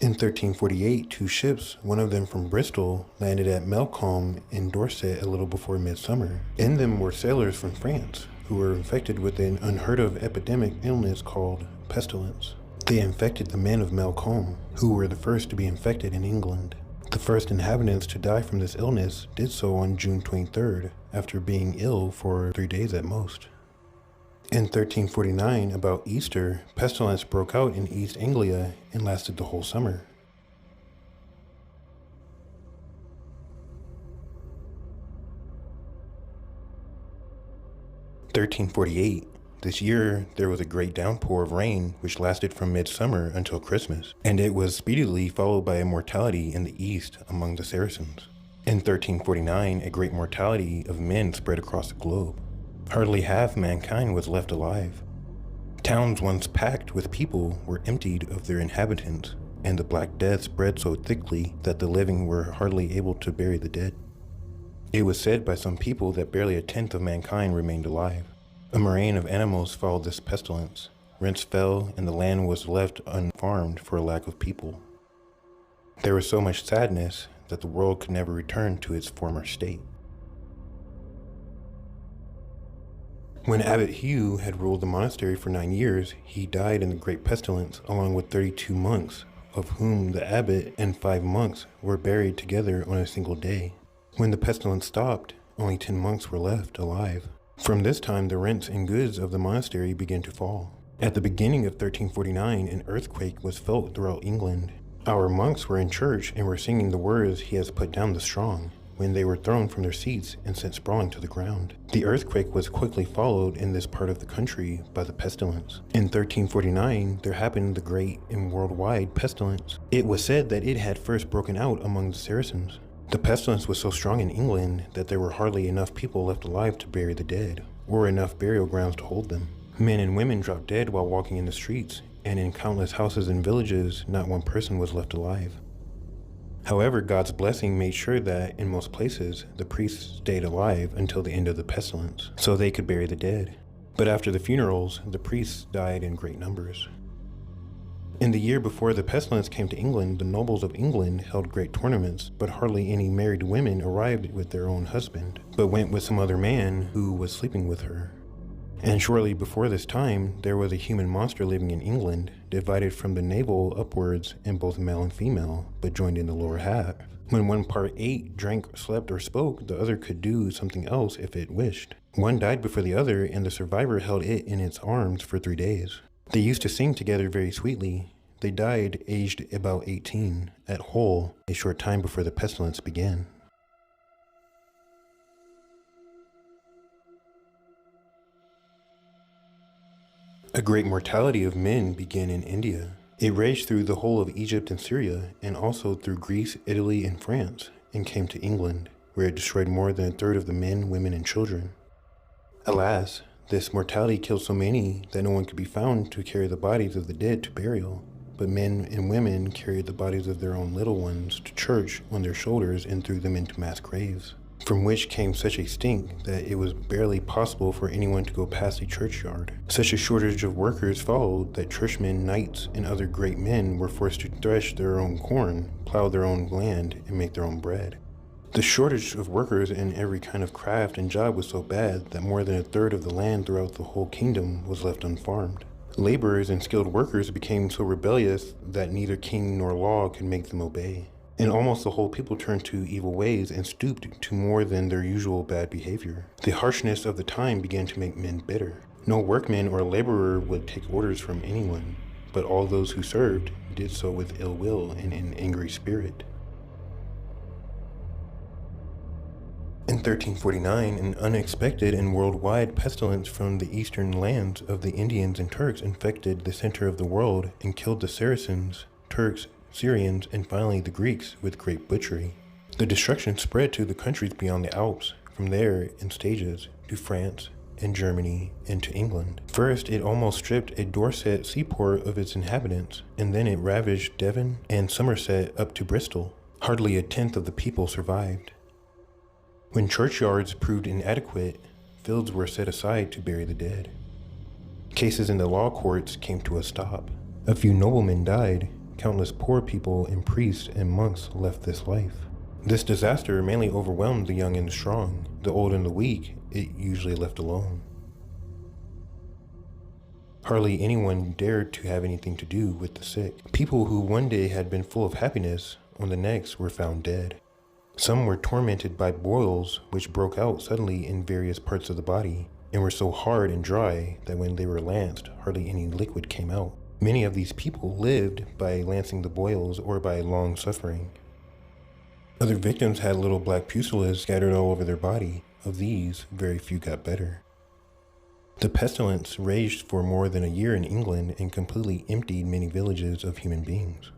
In 1348, two ships, one of them from Bristol, landed at Melcombe in Dorset a little before midsummer. In them were sailors from France, who were infected with an unheard-of epidemic illness called pestilence. They infected the men of Melcombe, who were the first to be infected in England. The first inhabitants to die from this illness did so on June 23rd, after being ill for 3 days at most. In 1349, about Easter, pestilence broke out in East Anglia and lasted the whole summer. (1348). This year, there was a great downpour of rain which lasted from midsummer until Christmas, and it was speedily followed by a mortality in the east among the Saracens. In 1349, a great mortality of men spread across the globe. Hardly half mankind was left alive. Towns once packed with people were emptied of their inhabitants, and the Black Death spread so thickly that the living were hardly able to bury the dead. It was said by some people that barely a tenth of mankind remained alive. A murrain of animals followed this pestilence. Rents fell, and the land was left unfarmed for a lack of people. There was so much sadness that the world could never return to its former state. When Abbot Hugh had ruled the monastery for 9 years, he died in the great pestilence along with 32 monks, of whom the abbot and 5 monks were buried together on a single day. When the pestilence stopped, only 10 monks were left alive. From this time, the rents and goods of the monastery began to fall. At the beginning of 1349, an earthquake was felt throughout England. Our monks were in church and were singing the words, "He has put down the strong," when they were thrown from their seats and sent sprawling to the ground. The earthquake was quickly followed in this part of the country by the pestilence. In 1349, there happened the great and worldwide pestilence. It was said that it had first broken out among the Saracens. The pestilence was so strong in England that there were hardly enough people left alive to bury the dead, or enough burial grounds to hold them. Men and women dropped dead while walking in the streets, and in countless houses and villages, not one person was left alive. However, God's blessing made sure that, in most places, the priests stayed alive until the end of the pestilence, so they could bury the dead. But after the funerals, the priests died in great numbers. In the year before the pestilence came to England, the nobles of England held great tournaments, but hardly any married women arrived with their own husband, but went with some other man who was sleeping with her. And shortly before this time, there was a human monster living in England, divided from the navel upwards in both male and female, but joined in the lower half. When one part ate, drank, slept, or spoke, the other could do something else if it wished. One died before the other, and the survivor held it in its arms for 3 days. They used to sing together very sweetly. They died aged about 18, at Hull, a short time before the pestilence began. A great mortality of men began in India. It raged through the whole of Egypt and Syria, and also through Greece, Italy, and France, and came to England, where it destroyed more than a third of the men, women, and children. Alas, this mortality killed so many that no one could be found to carry the bodies of the dead to burial, but men and women carried the bodies of their own little ones to church on their shoulders and threw them into mass graves, from which came such a stink that it was barely possible for anyone to go past a churchyard. Such a shortage of workers followed that churchmen, knights, and other great men were forced to thresh their own corn, plow their own land, and make their own bread. The shortage of workers in every kind of craft and job was so bad that more than a third of the land throughout the whole kingdom was left unfarmed. Laborers and skilled workers became so rebellious that neither king nor law could make them obey. And almost the whole people turned to evil ways and stooped to more than their usual bad behavior. The harshness of the time began to make men bitter. No workman or laborer would take orders from anyone, but all those who served did so with ill will and an angry spirit. In 1349, an unexpected and worldwide pestilence from the eastern lands of the Indians and Turks infected the center of the world and killed the Saracens, Turks, Syrians, and finally the Greeks with great butchery. The destruction spread to the countries beyond the Alps, from there in stages to France and Germany and to England. First, it almost stripped a Dorset seaport of its inhabitants, and then it ravaged Devon and Somerset up to Bristol. Hardly a tenth of the people survived. When churchyards proved inadequate, fields were set aside to bury the dead. Cases in the law courts came to a stop. A few noblemen died, Countless poor people and priests and monks left this life. This disaster mainly overwhelmed the young and the strong. The old and the weak, it usually left alone. Hardly anyone dared to have anything to do with the sick. People who one day had been full of happiness, on the next were found dead. Some were tormented by boils which broke out suddenly in various parts of the body, and were so hard and dry that when they were lanced, hardly any liquid came out. Many of these people lived by lancing the boils or by long suffering. Other victims had little black pustulas scattered all over their body. Of these, very few got better. The pestilence raged for more than a year in England and completely emptied many villages of human beings.